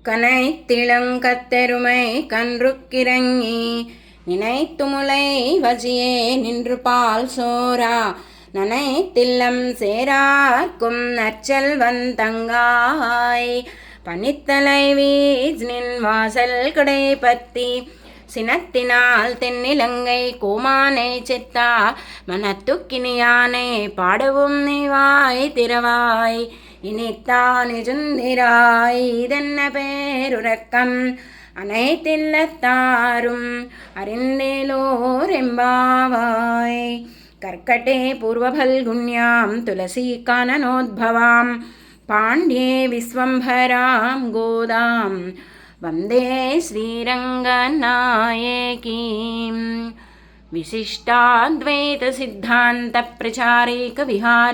கனைத்திளங்கத்தெருமை கன்றுக்கிறங்கி நினைத்துமுலை வசியே நின்று பால் சோரா நனைத்தில்லம் சேரார்க்கும் நற்செல்வந்தங்காய் பனித்தலை வீஜ்னின் வாசல் கடை பத்தி சினத்தினால் தென்னிலங்கை கோமானை செத்தா மனத்துக்கினியானை பாடவும் நீவாய் திறவாய் இனித்தானிருந்திராய் இதென்ன பேருறக்கம் அனைத்தில்லத்தாரும் அறிந்தேலோரெம்பாவாய் கர்க்கட்டே பூர்வபல்குண்யாம் துளசி கானனோத்பவாம் பாண்ட்யே விஸ்வம்பராம் கோதாம் வந்தே ஸ்ரீரங்கநாயகீம் விசிஷ்டாத்வைத சித்தாந்த பிரச்சாரேக விஹாரி